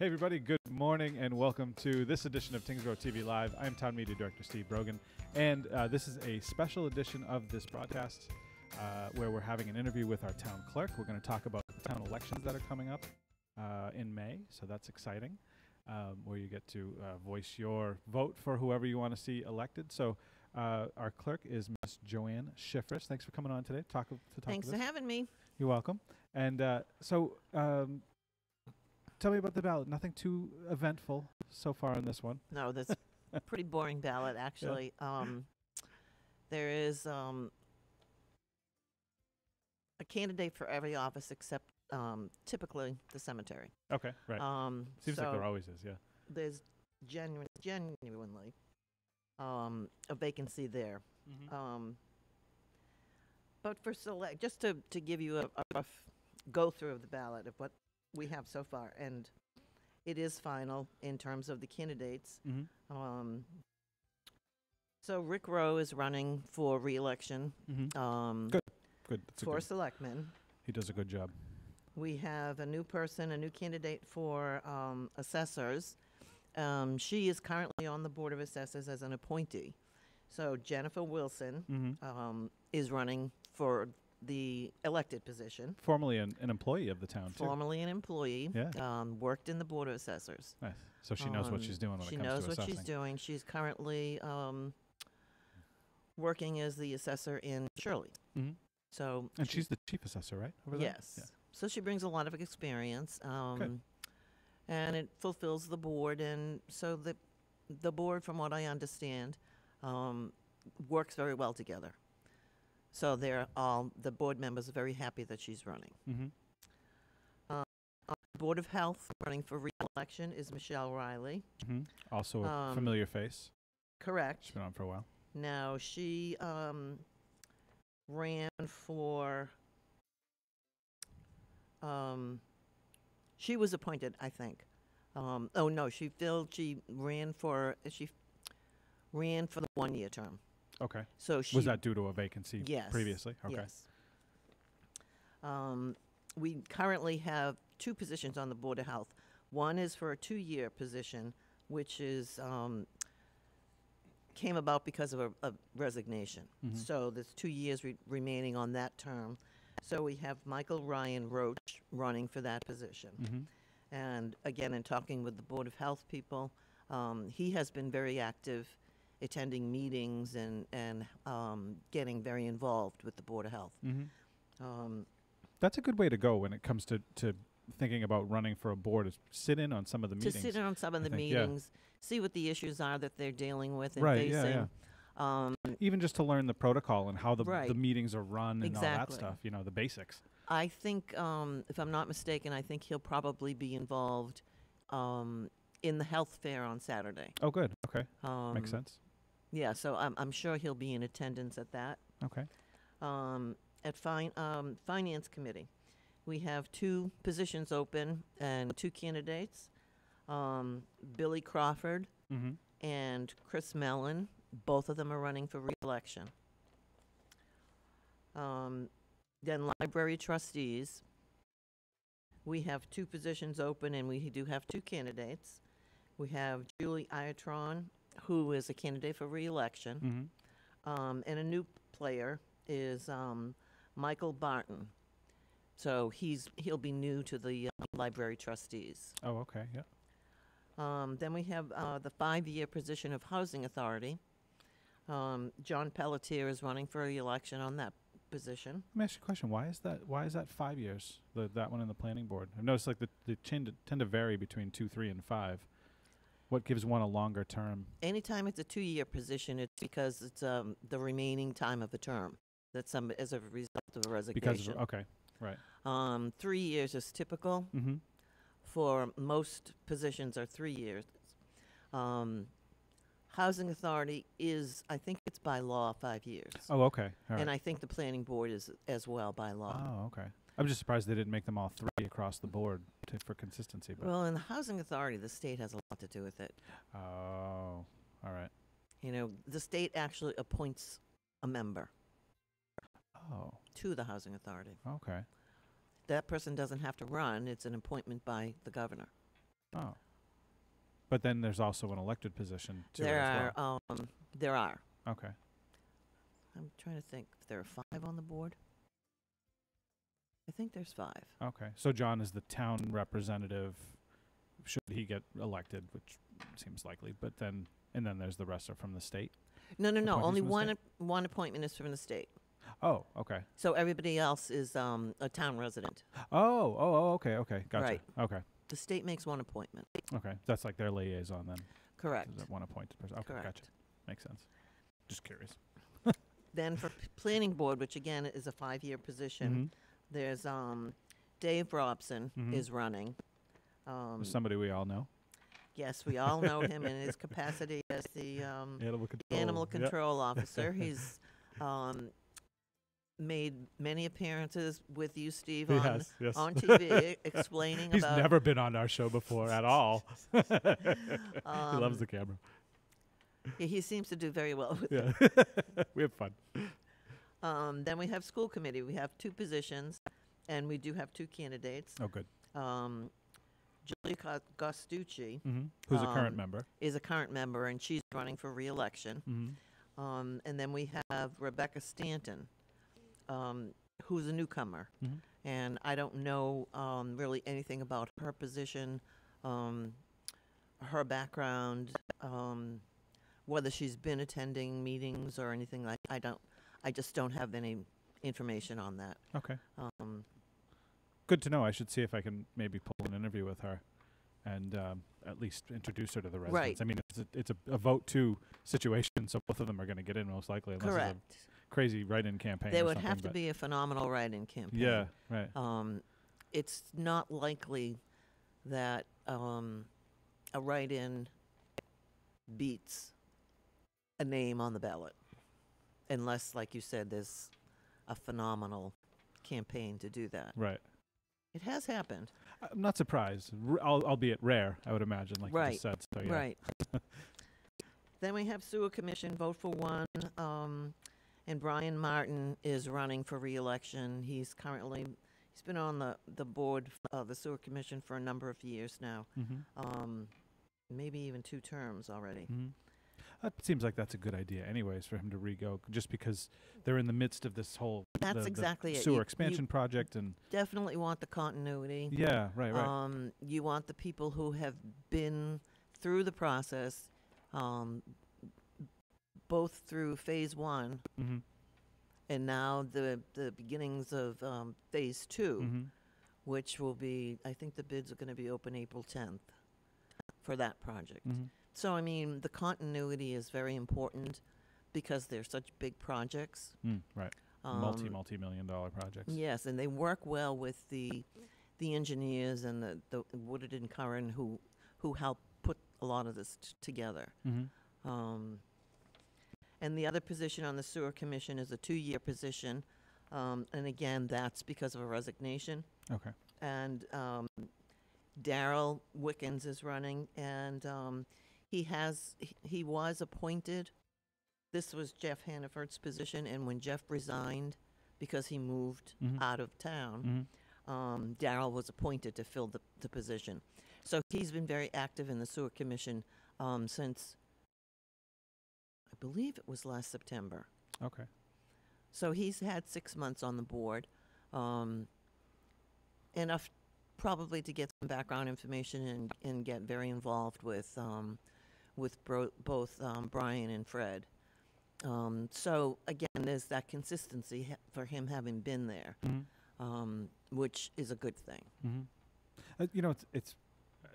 Hey everybody, good morning and welcome to this edition of Tyngsborough TV Live. I'm Town Media Director Steve Brogan, and this is a special edition of this broadcast where we're having an interview with our Town Clerk. We're going to talk about the town elections that are coming up in May, so that's exciting, where you get to voice your vote for whoever you want to see elected. So our clerk is Miss Joanne Schifris. Thanks for coming on today to talk Thanks for having me. You're welcome. And tell me about the ballot. Nothing too eventful so far in this one. No, that's a pretty boring ballot, actually. Yeah. There is a candidate for every office except typically the cemetery. Okay, right. Seems like there always is, yeah. There's genuinely a vacancy there. Mm-hmm. But for select, just to give you a rough go-through of the ballot of what we have so far, and it is final in terms of the candidates. Mm-hmm. So Rick Rowe is running for re-election. Mm-hmm. Good. That's for selectmen. He does a good job. We have a new candidate for assessors. She is currently on the Board of Assessors as an appointee. So Jennifer Wilson mm-hmm. Is running for the elected position. Formerly an employee of the town, too. Formerly an employee. Yeah. Worked in the Board of Assessors. Nice. So she knows what she's doing when it comes to assessing. She knows what she's doing. She's currently working as the assessor in Shirley. Mm-hmm. And she's the chief assessor, right? Over there? Yes. Yeah. So she brings a lot of experience. And it fulfills the board. And so the board, from what I understand, works very well together. So the board members are very happy that she's running. Mm-hmm. Board of Health running for re-election is Michelle Riley. Mm-hmm. Also a familiar face. Correct. She's been on for a while. Now, she ran for... she was appointed, I think. She ran for the 1-year term. Okay. So was that due to a vacancy previously? Okay. Yes. We currently have 2 positions on the Board of Health. One is for a 2-year position, which is came about because of a resignation. Mm-hmm. So there's 2 years remaining on that term. So we have Michael Ryan Roach running for that position. Mm-hmm. And again, in talking with the Board of Health people, he has been very active, attending meetings and getting very involved with the Board of Health. Mm-hmm. That's a good way to go when it comes to thinking about running for a board, is sit in on some of the meetings. To sit in on some of the meetings, see what the issues are that they're dealing with and facing. Yeah. Even just to learn the protocol and how the meetings are run and all that stuff, the basics. I think, if I'm not mistaken, I think he'll probably be involved in the health fair on Saturday. Oh, good. Okay. Makes sense. Yeah, so I'm sure he'll be in attendance at that. Okay. At Finance Committee, we have 2 positions open and 2 candidates, Billy Crawford mm-hmm. and Chris Mellon. Both of them are running for re-election. Then Library Trustees, we have 2 positions open and we do have 2 candidates. We have Julie Iatron, who is a candidate for re-election, mm-hmm. And a new player is Michael Barton. So he'll be new to the Library Trustees. Oh, okay, yeah. Then we have the 5-year position of Housing Authority. John Pelletier is running for re-election on that position. Let me ask you a question. Why is that 5 years? That one in the planning board. I've noticed they tend to vary between 2, 3, and 5. What gives one a longer term? Anytime it's a 2-year position, it's because it's the remaining time of the term. That's as a result of a resignation. Okay, right. 3 years is typical. Mm-hmm. For most positions are 3 years. Housing Authority is, I think it's by law, 5 years. Oh, okay. All right. And I think the Planning Board is as well by law. Oh, okay. I'm just surprised they didn't make them all 3 across the board for consistency. But well, in the Housing Authority, the state has a lot to do with it. Oh, all right. The state actually appoints a member to the Housing Authority. Okay. That person doesn't have to run. It's an appointment by the governor. Oh. But then there's also an elected position to it as well. There are. Okay. I'm trying to think if there are 5 on the board. I think there's 5. Okay. So John is the town representative should he get elected, which seems likely, but then there's the rest are from the state. No. Appointees Only from the one appointment is from the state. Oh, okay. So everybody else is a town resident. Oh, okay. Gotcha. Right. Okay. The state makes one appointment. Okay. That's like their liaison then. Correct. Is that one appointed person? Okay, Correct. gotcha. Makes sense. Just curious. Then for planning board, which again is a 5-year position, there's Dave Robson is running. Somebody we all know. Yes, we all know him in his capacity as the animal control officer. He's made many appearances with you, Steve, on TV, explaining He's about... never been on our show before at all. He loves the camera. He seems to do very well with it. Yeah. We have fun. Then we have school committee. We have 2 positions, and we do have 2 candidates. Oh, good. Julia Gostucci Who's a current member. is a current member, and she's running for re-election. And then we have Rebecca Stanton, who's a newcomer. And I don't know really anything about her position, her background, whether she's been attending meetings or anything like. I just don't have any information on that. Okay. Good to know. I should see if I can maybe pull an interview with her and at least introduce her to the residents. Right. I mean, it's a vote 2 situation, so both of them are going to get in most likely. Unless Correct. It's a crazy write-in campaign. There or would something, have to be a phenomenal write-in campaign. Yeah, right. It's not likely that a write-in beats a name on the ballot, unless, like you said, there's a phenomenal campaign to do that. Right. It has happened. I'm not surprised, albeit rare, I would imagine, like you just said. So, yeah. Right. Then we have sewer commission, vote for 1, and Brian Martin is running for re-election. He's been on the board of the sewer commission for a number of years now, maybe even 2 terms already. It seems like that's a good idea anyways for him to re-go, just because they're in the midst of this whole That's exactly the it. sewer You expansion project. And definitely want the continuity. Yeah, right. You want the people who have been through the process, both through phase 1 and now the beginnings of phase 2, which will be, I think the bids are going to be open April 10th for that project. So, I mean, the continuity is very important because they're such big projects. Right. Multi-million-dollar projects. Yes, and they work well with the engineers and the Woodard and Curran who help put a lot of this together. And the other position on the sewer commission is a 2-year position, and again, that's because of a resignation. Okay. And Darrell Wickens is running, and he was appointed. This was Jeff Hannaford's position, and when Jeff resigned because he moved out of town, Darrell was appointed to fill the position. So he's been very active in the sewer commission since, I believe it was last September. Okay. So he's had 6 months on the board, enough probably to get some background information and get very involved with both Brian and Fred. So again, there's that consistency for him having been there, which is a good thing. It's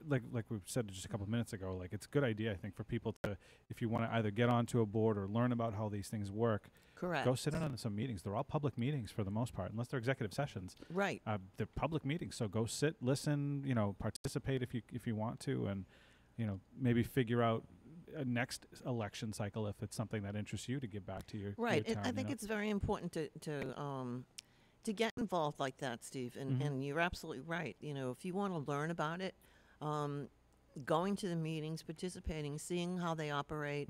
like we said just a couple of minutes ago. Like, it's a good idea, I think, for people to, if you want to either get onto a board or learn about how these things work. Correct. Go sit in on some meetings. They're all public meetings for the most part, unless they're executive sessions. Right. They're public meetings, so go sit, listen, participate if you want to, and maybe figure out a next election cycle if it's something that interests you to give back to your right. Your town, I think it's very important to get involved like that, Steve. And you're absolutely right. If you want to learn about it, going to the meetings, participating, seeing how they operate,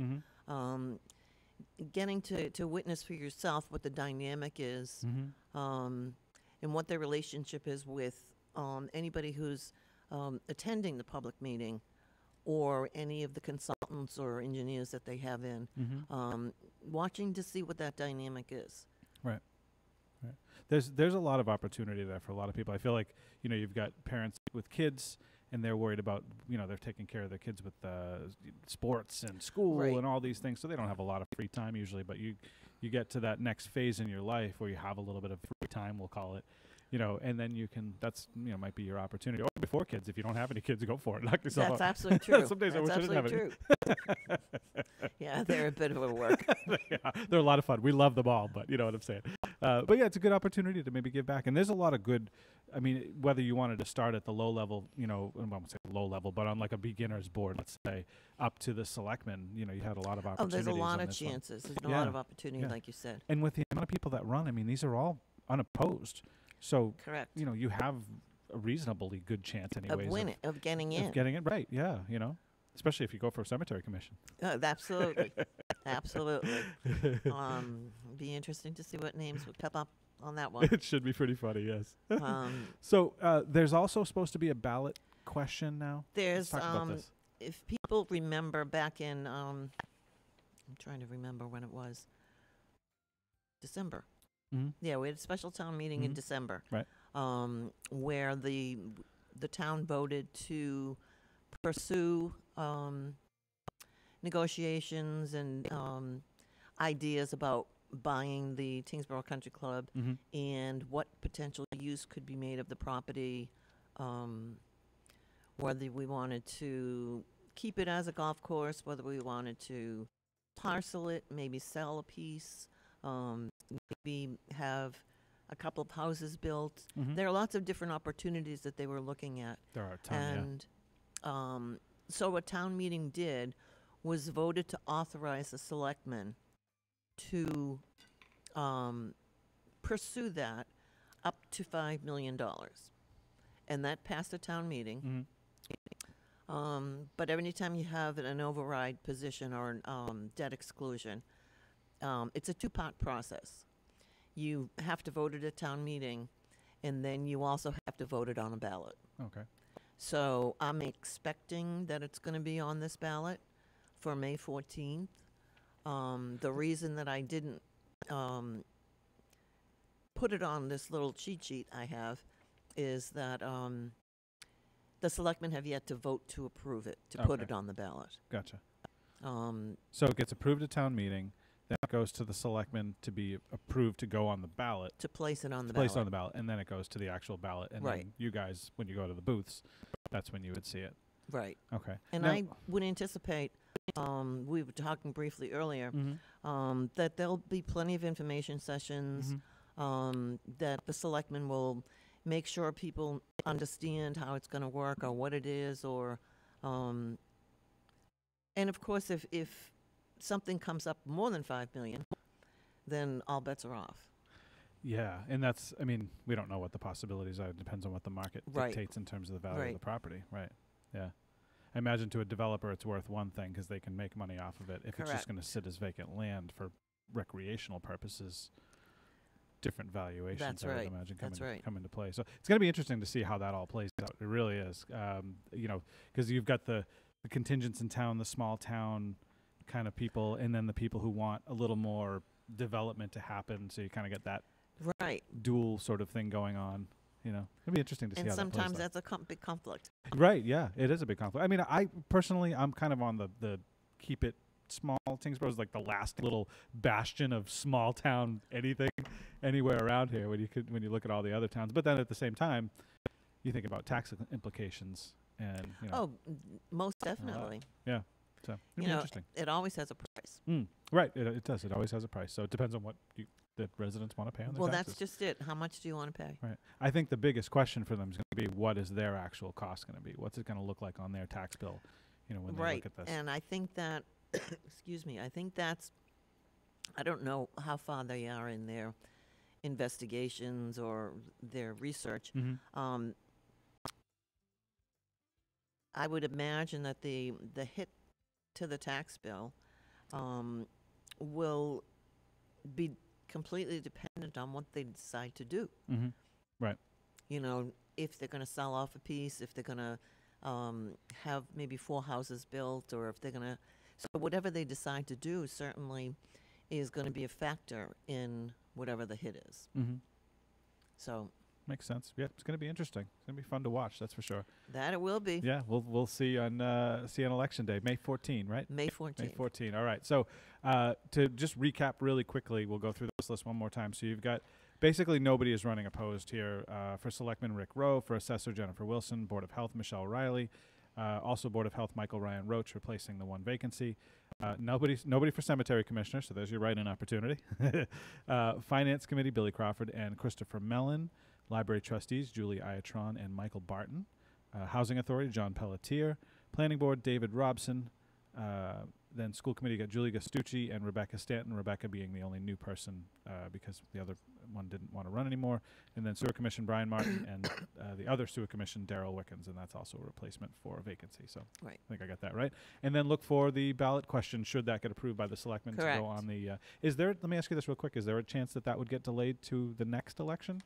getting to witness for yourself what the dynamic is, and what their relationship is with anybody who's attending the public meeting or any of the consultants or engineers that they have in, watching to see what that dynamic is. Right. Right. There's a lot of opportunity there for a lot of people. I feel like, you've got parents with kids and they're worried about, they're taking care of their kids with sports and school Right. and all these things. So they don't have a lot of free time usually, but you get to that next phase in your life where you have a little bit of free time, we'll call it, and then you can, that's, might be your opportunity. Or before kids, if you don't have any kids, go for it. Knock yourself That's out. absolutely true. Some days I wish I didn't have any. True. Yeah, they're a bit of a work. Yeah, they're a lot of fun. We love them all, but you know what I'm saying. But yeah, it's a good opportunity to maybe give back. And there's a lot of good, whether you wanted to start at the low level, I won't say low level, but on like a beginner's board, let's say, up to the selectmen, you had a lot of opportunities. There's a lot on of this one. chances. There's a lot of opportunity, Yeah. like you said. And with the amount of people that run, these are all unopposed. So, Correct. you have a reasonably good chance anyways Of getting in. of getting it right. Yeah, especially if you go for a cemetery commission. Absolutely. Absolutely. Be interesting to see what names would come up on that one. It should be pretty funny, yes. Um, So there's also supposed to be a ballot question now. There's, Let's talk about this. if people remember back in, I'm trying to remember when it was, December. Mm-hmm. Yeah, we had a special town meeting in Mhm. December. Right. Where the town voted to pursue negotiations and ideas about buying the Tyngsborough Country Club Mm-hmm. and what potential use could be made of the property, whether we wanted to keep it as a golf course, whether we wanted to parcel it, maybe sell a piece, maybe have a couple of houses built. Mm-hmm. There are lots of different opportunities that they were looking at. There are a ton, And so what town meeting did was voted to authorize the selectmen to pursue that up to $5 million. And that passed a town meeting. Mm-hmm. But every time you have an override position or debt exclusion, it's a two-part process. You have to vote at a town meeting, and then you also have to vote it on a ballot. Okay. So I'm expecting that it's going to be on this ballot for May 14th. The reason that I didn't put it on this little cheat sheet I have is that the selectmen have yet to vote to approve it, to put Okay. it on the ballot. Gotcha. Um, So it gets approved at town meeting, then it goes to the selectmen to be approved to go on the ballot, to place it on the placed ballot. on the ballot, and then it goes to the actual ballot. And Right. then you guys, when you go to the booths, that's when you would see it. Right. Okay. And Now- I would anticipate, we were talking briefly earlier, Mhm. that there'll be plenty of information sessions, Mhm. that the selectmen will make sure people understand how it's going to work or what it is, or, and of course, if something comes up more than 5 million, then all bets are off. Yeah, and that's, we don't know what the possibilities are. It depends on what the market Right. dictates in terms of the value of Right. the property. Right. Yeah. I imagine to a developer it's worth one thing because they can make money off of it. If it's just Correct. going to sit as vacant land for recreational purposes, different valuations, That's I would right. imagine, That's right. come into play. So it's going to be interesting to see how that all plays out. It really is. Because you've got the contingents in town, the small town kind of people, and then the people who want a little more development to happen. So you kind of get that Right. dual sort of thing going on. It'd be interesting to see And how that sometimes plays out. that's a big conflict. Right, yeah, it is a big conflict. I personally, I'm kind of on the keep it small. Tyngsborough is like the last little bastion of small town anything anywhere around here when you look at all the other towns. But then at the same time, you think about tax implications and Most definitely. yeah. So it'd be You know, interesting. it always has a price. Right, it does. It always has a price. So it depends on what the residents want to pay on their Well, taxes. that's just it. How much do you want to pay? Right. I think the biggest question for them is going to be what is their actual cost going to be? What's it going to look like on their tax bill? When they Right. look at this. And I think that, excuse me, I think that's, I don't know how far they are in their investigations or their research. Mm-hmm. I would imagine that the hit to the tax bill will be completely dependent on what they decide to do. Mm-hmm. Right. if they're going to sell off a piece, if they're going to have maybe 4 houses built, or if they're going to, so whatever they decide to do certainly is going to be a factor in whatever the hit is. Mm-hmm. So makes sense. Yeah, it's going to be interesting. It's going to be fun to watch. That's for sure. that it will be. Yeah, we'll see on election day, May 14, right? May 14th. May 14. All right. So to just recap really quickly, we'll go through this list one more time. So you've got basically nobody is running opposed here. For Selectman Rick Rowe, for Assessor Jennifer Wilson, Board of Health Michelle Riley, also Board of Health Michael Ryan Roach, replacing the one vacancy. Nobody for Cemetery Commissioner, so there's your write-in opportunity. Finance Committee, Billy Crawford and Christopher Mellon. Library Trustees, Julie Iatron and Michael Barton. Housing Authority, John Pelletier. Planning Board, David Robson. Then School Committee got Julie Gastucci and Rebecca Stanton, Rebecca being the only new person because the other one didn't want to run anymore. And then Sewer Commission, Brian Martin, and the other Sewer Commission, Daryl Wickens, and that's also a replacement for a vacancy. So Right. I think I got that right. And then look for the ballot question, should that get approved by the selectmen to Correct. go on the... is there, let me ask you this real quick, is there a chance that that would get delayed to the next election?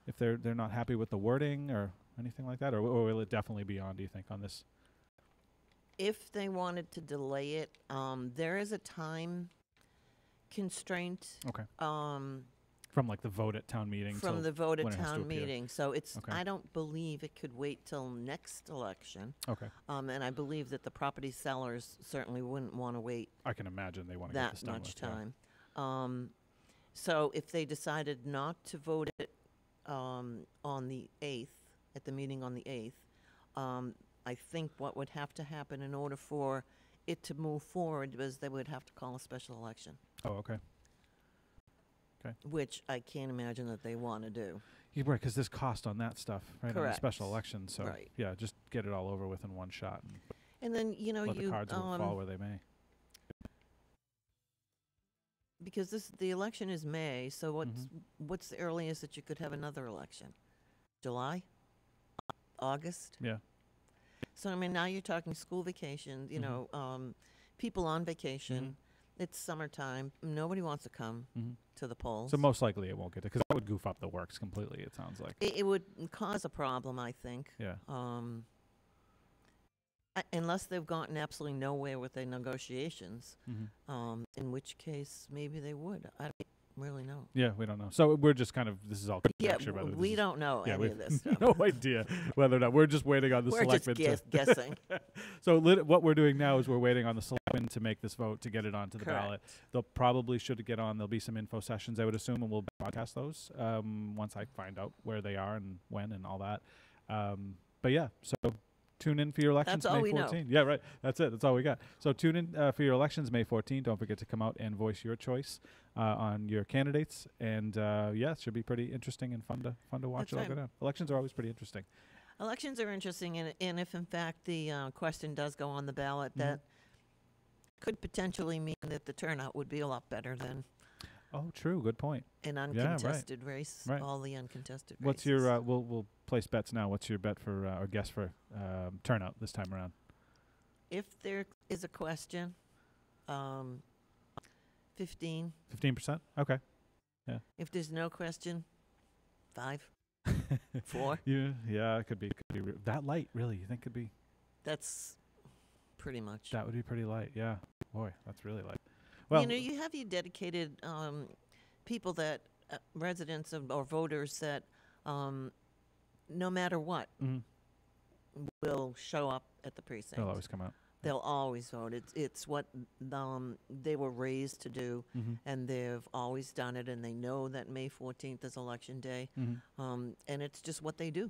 If they're not happy with the wording or anything like that? Or will it definitely be on, do you think, on this? If they wanted to delay it, there is a time constraint Okay. um, From like the vote at town meeting from till the vote at when it has to town appear. meeting. So it's, Okay. I don't believe it could wait till next election. Okay. And I believe that the property sellers certainly wouldn't want to wait I can imagine they want to get this that done much with, yeah. time. So if they decided not to vote it on the 8th, at the meeting on the 8th, I think what would have to happen in order for it to move forward was they would have to call a special election, Oh, okay. which I can't imagine that they want to do. Yeah, right, because there's cost on that stuff, right? On the Correct. special election. So, Right. yeah, just get it all over with in one shot and And then, you know, let the cards will fall where they may. because the election is May, so Mm-hmm. what's the earliest that you could have another election? July? August? Yeah. So, I mean, now you're talking school vacations, you Mhm. know, people on vacation. It's summertime. Nobody wants to come Mm-hmm. to the polls. So most likely it won't get it, because that would goof up the works completely, it sounds like. It would cause a problem, I think. Yeah. Unless they've gotten absolutely nowhere with their negotiations, Mm-hmm. in which case maybe they would. I don't really know. Yeah, we don't know. So we're just kind of, this is all Yeah, conjecture. whether this we is- don't know yeah, any we've of this stuff. no idea whether or not. We're just waiting on the We're just selectmen to... guessing. So what we're doing now is we're waiting on the selectmen to make this vote to get it onto the ballot. They'll probably, should it get on, there'll be some info sessions, I would assume, and we'll broadcast those once I find out where they are and when and all that. But yeah, so tune in for your elections That's all May we know. 14. Yeah, right. That's it. That's all we got. So tune in for your elections May 14. Don't forget to come out and voice your choice on your candidates. And yeah, it should be pretty interesting and fun to watch That's it all go right. down. Elections are always pretty interesting. Elections are interesting, and if in fact the question does go on the ballot, Mhm. that could potentially mean that the turnout would be a lot better than Oh, true. Good point. an right. uncontested race, Right. all the uncontested races. What's your, we'll place bets now. What's your bet for, or guess for turnout this time around? If there is a question, 15. 15%? Okay. If there's no question, 5, 4. Yeah, it could be that light, really. You think could be, That's pretty much. that would be pretty light. Yeah. Boy, that's really light. Well, you know, you have your dedicated people that, residents or voters that, no matter what, mhm, will show up at the precinct. they'll always come out. They'll always vote. It's what they were raised to do, Mhm, and they've always done it, and they know that May 14th is Election Day, mhm. and it's just what they do.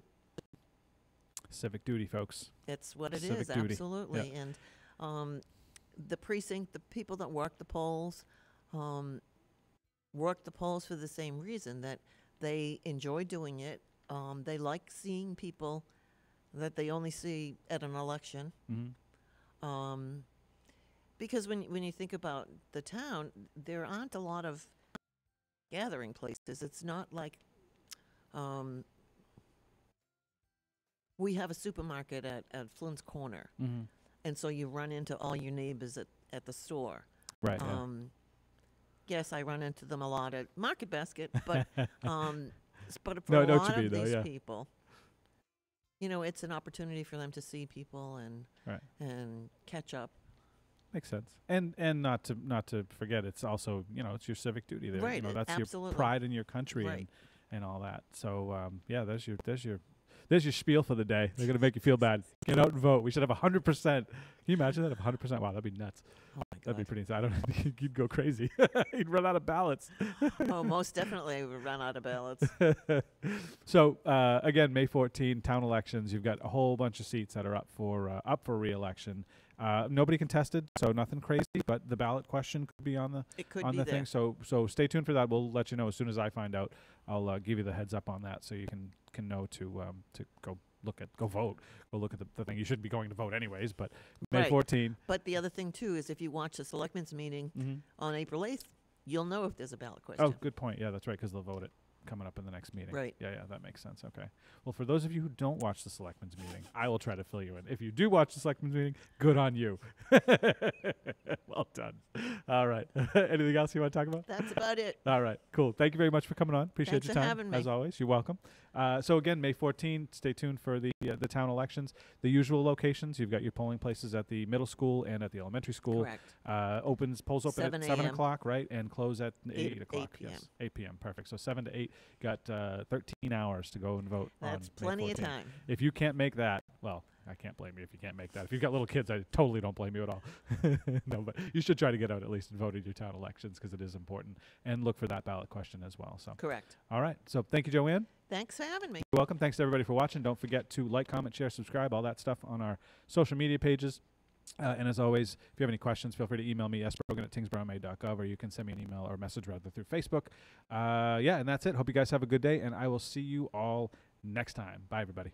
Civic duty, folks. It's what it Civic is, duty. absolutely. And the precinct, the people that work the polls for the same reason, that they enjoy doing it. They like seeing people that they only see at an election. Mhm. Because when you think about the town, there aren't a lot of gathering places. It's not like we have a supermarket at Flynn's Corner, Mhm. and so you run into all your neighbors at the store. Right. Yeah. Yes, I run into them a lot at Market Basket, but but for No, I a know what lot you of mean, though, these yeah. people, you know, it's an opportunity for them to see people and Right. and catch up. Makes sense. And not to forget, it's also, you know, it's your civic duty there. Right, You know, it- that's absolutely. your pride in your country Right. and all that. So yeah, there's your spiel for the day. They're gonna make you feel bad. Get out and vote. We should have 100%. Can you imagine that? 100%. Wow, that'd be nuts. Oh my That'd be God. pretty insane. I don't think you'd go crazy. You'd run out of ballots. Oh, most definitely we run out of ballots. So again, May 14, town elections. You've got a whole bunch of seats that are up for re-election. Nobody contested, so nothing crazy. But the ballot question could be on the It could be the there. thing. So stay tuned for that. We'll let you know as soon as I find out. I'll give you the heads up on that, so you can know to go vote. Go look at the thing. You shouldn't be going to vote anyways, but May Right. 14. But the other thing too is if you watch the selectmen's meeting Mm-hmm. on April 8th, you'll know if there's a ballot question. Oh, good point. Yeah, that's right, because they'll vote it coming up in the next meeting. Right. Yeah, that makes sense. Okay. Well, for those of you who don't watch the selectmen's meeting, I will try to fill you in. If you do watch the selectmen's meeting, good on you. Well done. All right. Anything else you want to talk about? That's about it. All right. Cool. Thank you very much for coming on. Appreciate Thanks your for time. having me. As always, you're welcome. So again, May 14. Stay tuned for the town elections. The usual locations. You've got your polling places at the middle school and at the elementary school. Correct. Polls open 7 at 7 a.m. o'clock, right? And close at 8 o'clock. 8 p.m. Yes, 8 p.m. Perfect. So 7 to 8. Got 13 hours to go and vote. That's on May plenty of 14th. time. If you can't make that, well, I can't blame you if you can't make that. If you've got little kids, I totally don't blame you at all. No, but you should try to get out at least and vote in your town elections because it is important. And look for that ballot question as well. So, Correct. all right. So thank you, Joanne. Thanks for having me. You're welcome. Thanks to everybody for watching. Don't forget to like, comment, share, subscribe, all that stuff on our social media pages. And as always, if you have any questions, feel free to email me, sbrogan@tyngsboroughma.gov, or you can send me an email or message rather through Facebook. Yeah, and that's it. Hope you guys have a good day, and I will see you all next time. Bye, everybody.